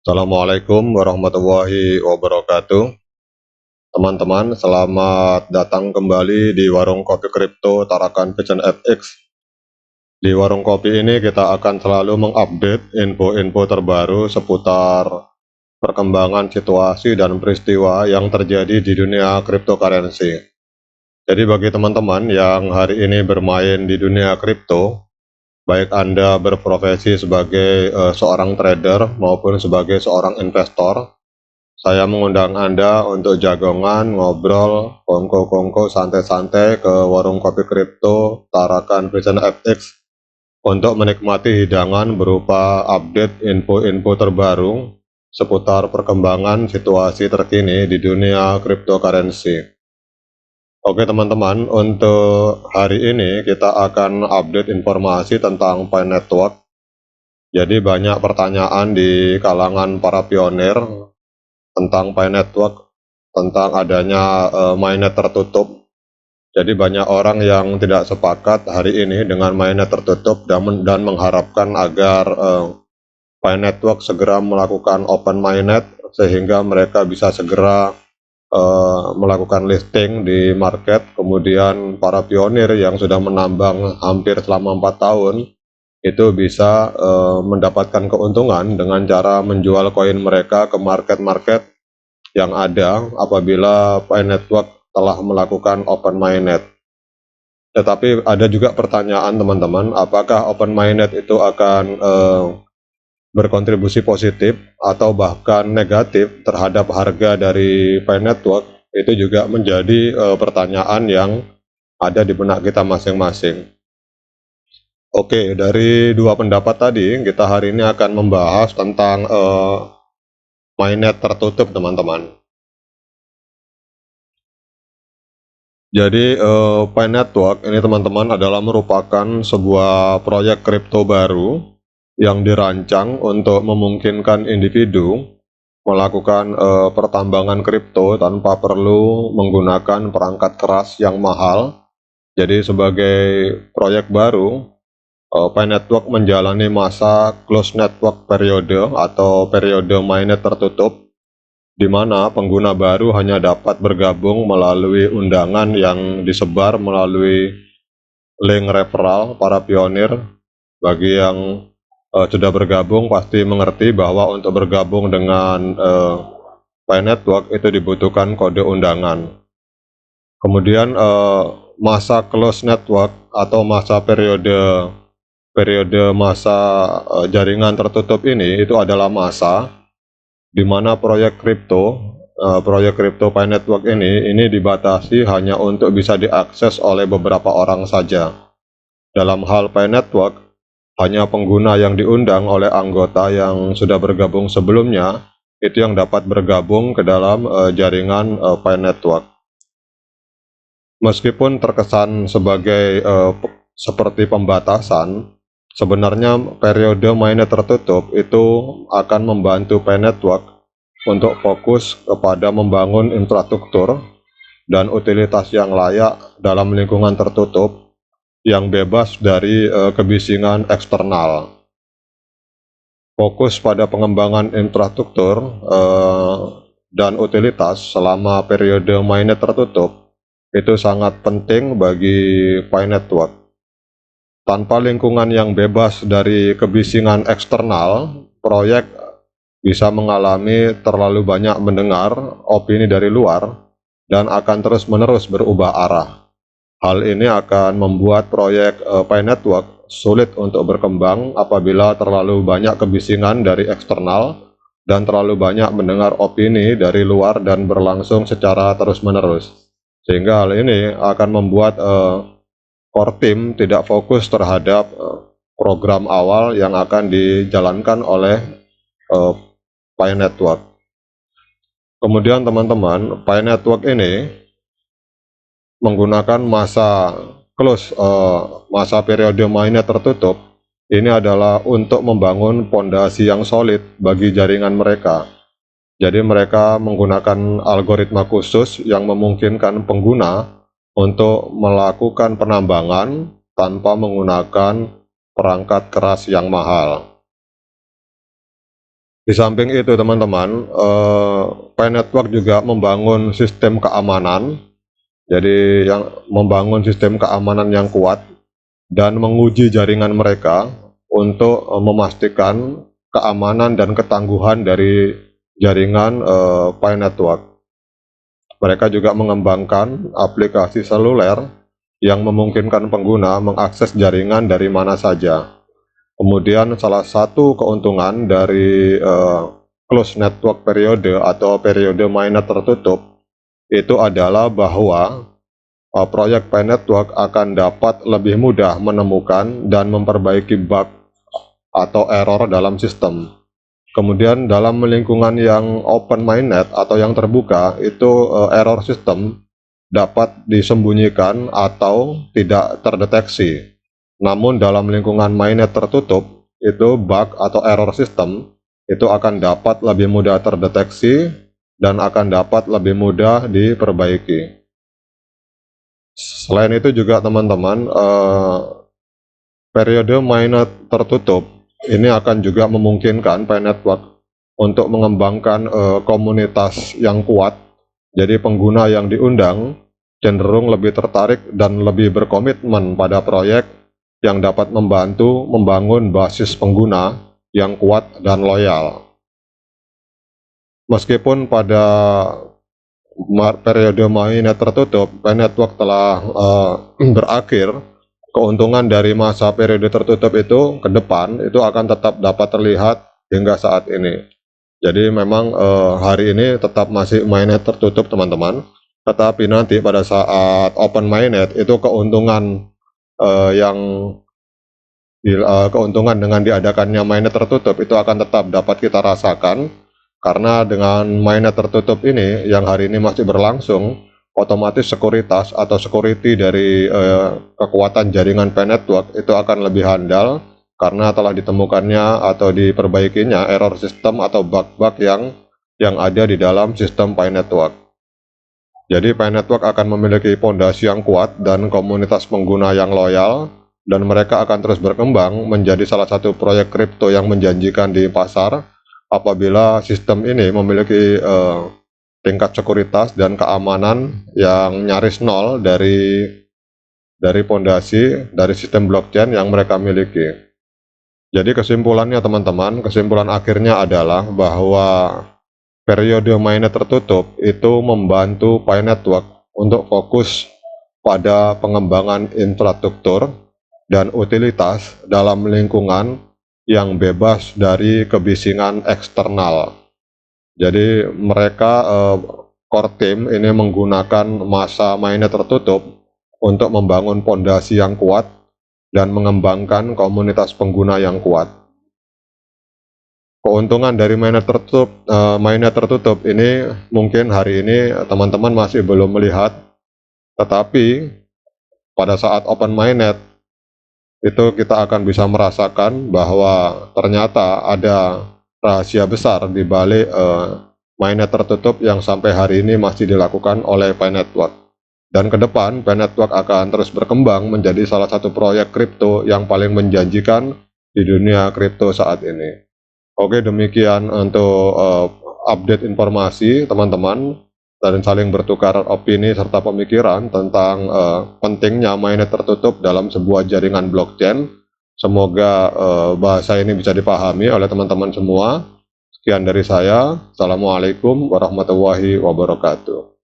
Assalamualaikum warahmatullahi wabarakatuh. Teman-teman, selamat datang kembali di Warung Kopi Kripto Tarakan Vision FX. Di warung kopi ini kita akan selalu mengupdate info-info terbaru seputar perkembangan situasi dan peristiwa yang terjadi di dunia cryptocurrency. Jadi bagi teman-teman yang hari ini bermain di dunia kripto, baik Anda berprofesi sebagai seorang trader maupun sebagai seorang investor, saya mengundang Anda untuk jagongan, ngobrol, kongko-kongko, santai-santai ke warung kopi kripto Tarakan Vision FX untuk menikmati hidangan berupa update info-info terbaru seputar perkembangan situasi terkini di dunia cryptocurrency. Oke teman-teman, untuk hari ini kita akan update informasi tentang Pi Network. Jadi banyak pertanyaan di kalangan para pionir tentang Pi Network, tentang adanya mainnet tertutup. Jadi banyak orang yang tidak sepakat hari ini dengan mainnet tertutup dan mengharapkan agar Pi Network segera melakukan open mainnet sehingga mereka bisa segera melakukan listing di market. Kemudian para pionir yang sudah menambang hampir selama 4 tahun itu bisa mendapatkan keuntungan dengan cara menjual koin mereka ke market-market yang ada apabila Pi Network telah melakukan open mainnet. Tetapi ada juga pertanyaan teman-teman, apakah open mainnet itu akan berkontribusi positif atau bahkan negatif terhadap harga dari Pi Network? Itu juga menjadi pertanyaan yang ada di benak kita masing-masing. Oke, dari dua pendapat tadi, kita hari ini akan membahas tentang mainnet tertutup, teman-teman. Jadi, Pi Network ini, teman-teman, adalah merupakan sebuah proyek kripto baru yang dirancang untuk memungkinkan individu melakukan pertambangan kripto tanpa perlu menggunakan perangkat keras yang mahal. Jadi, sebagai proyek baru, Pi Network menjalani masa closed network periode atau periode mainnet tertutup, di mana pengguna baru hanya dapat bergabung melalui undangan yang disebar melalui link referral para pionir. Bagi yang sudah bergabung pasti mengerti bahwa untuk bergabung dengan Pi Network itu dibutuhkan kode undangan. Kemudian masa closed network atau masa periode masa jaringan tertutup ini itu adalah masa di mana proyek kripto Pi Network ini dibatasi hanya untuk bisa diakses oleh beberapa orang saja. Dalam hal Pi Network, hanya pengguna yang diundang oleh anggota yang sudah bergabung sebelumnya itu yang dapat bergabung ke dalam jaringan Pi Network. Meskipun terkesan sebagai seperti pembatasan, sebenarnya periode mainnet tertutup itu akan membantu Pi Network untuk fokus kepada membangun infrastruktur dan utilitas yang layak dalam lingkungan tertutup yang bebas dari kebisingan eksternal. Fokus pada pengembangan infrastruktur dan utilitas selama periode mainnet tertutup itu sangat penting bagi Pi Network. Tanpa lingkungan yang bebas dari kebisingan eksternal, proyek bisa mengalami terlalu banyak mendengar opini dari luar dan akan terus-menerus berubah arah. Hal ini akan membuat proyek Pi Network sulit untuk berkembang apabila terlalu banyak kebisingan dari eksternal dan terlalu banyak mendengar opini dari luar dan berlangsung secara terus-menerus. Sehingga hal ini akan membuat core team tidak fokus terhadap program awal yang akan dijalankan oleh Pi Network. Kemudian teman-teman, Pi Network ini menggunakan masa close, masa periode mainnet tertutup. Ini adalah untuk membangun fondasi yang solid bagi jaringan mereka. Jadi mereka menggunakan algoritma khusus yang memungkinkan pengguna untuk melakukan penambangan tanpa menggunakan perangkat keras yang mahal. Di samping itu teman-teman, Pi Network juga membangun sistem keamanan, jadi yang membangun sistem keamanan yang kuat dan menguji jaringan mereka untuk memastikan keamanan dan ketangguhan dari jaringan Pi Network. Mereka juga mengembangkan aplikasi seluler yang memungkinkan pengguna mengakses jaringan dari mana saja. Kemudian salah satu keuntungan dari closed network periode atau periode mainnet tertutup itu adalah bahwa proyek Pi Network akan dapat lebih mudah menemukan dan memperbaiki bug atau error dalam sistem. Kemudian dalam lingkungan yang open mainnet atau yang terbuka itu error sistem dapat disembunyikan atau tidak terdeteksi. Namun dalam lingkungan mainnet tertutup, itu bug atau error sistem itu akan dapat lebih mudah terdeteksi dan akan dapat lebih mudah diperbaiki. Selain itu juga teman-teman, periode mainnet tertutup ini akan juga memungkinkan Pi Network untuk mengembangkan komunitas yang kuat. Jadi pengguna yang diundang cenderung lebih tertarik dan lebih berkomitmen pada proyek yang dapat membantu membangun basis pengguna yang kuat dan loyal. Meskipun pada periode mainnet tertutup, Pi Network telah berakhir, keuntungan dari masa periode tertutup itu ke depan itu akan tetap dapat terlihat hingga saat ini. Jadi memang hari ini tetap masih mainnet tertutup teman-teman, tetapi nanti pada saat open mainnet itu keuntungan keuntungan dengan diadakannya mainnet tertutup itu akan tetap dapat kita rasakan, karena dengan mainnet tertutup ini yang hari ini masih berlangsung, otomatis sekuritas atau security dari kekuatan jaringan Pi Network itu akan lebih handal karena telah ditemukannya atau diperbaikinya error sistem atau bug-bug yang ada di dalam sistem Pi Network. Jadi Pi Network akan memiliki fondasi yang kuat dan komunitas pengguna yang loyal, dan mereka akan terus berkembang menjadi salah satu proyek kripto yang menjanjikan di pasar apabila sistem ini memiliki tingkat sekuritas dan keamanan yang nyaris nol dari fondasi dari sistem blockchain yang mereka miliki. Jadi kesimpulannya teman-teman, kesimpulan akhirnya adalah bahwa periode mainnet tertutup itu membantu Pi Network untuk fokus pada pengembangan infrastruktur dan utilitas dalam lingkungan yang bebas dari kebisingan eksternal. Jadi mereka core team ini menggunakan masa mainnet tertutup untuk membangun fondasi yang kuat dan mengembangkan komunitas pengguna yang kuat. Keuntungan dari mainnet tertutup ini mungkin hari ini teman-teman masih belum melihat, tetapi pada saat open mainnet itu kita akan bisa merasakan bahwa ternyata ada rahasia besar di balik mainnet tertutup yang sampai hari ini masih dilakukan oleh Pi Network. Dan ke depan Pi Network akan terus berkembang menjadi salah satu proyek kripto yang paling menjanjikan di dunia kripto saat ini. Oke, demikian untuk update informasi teman-teman, dan saling bertukar opini serta pemikiran tentang pentingnya mainnet tertutup dalam sebuah jaringan blockchain. Semoga bahasa ini bisa dipahami oleh teman-teman semua. Sekian dari saya. Assalamualaikum warahmatullahi wabarakatuh.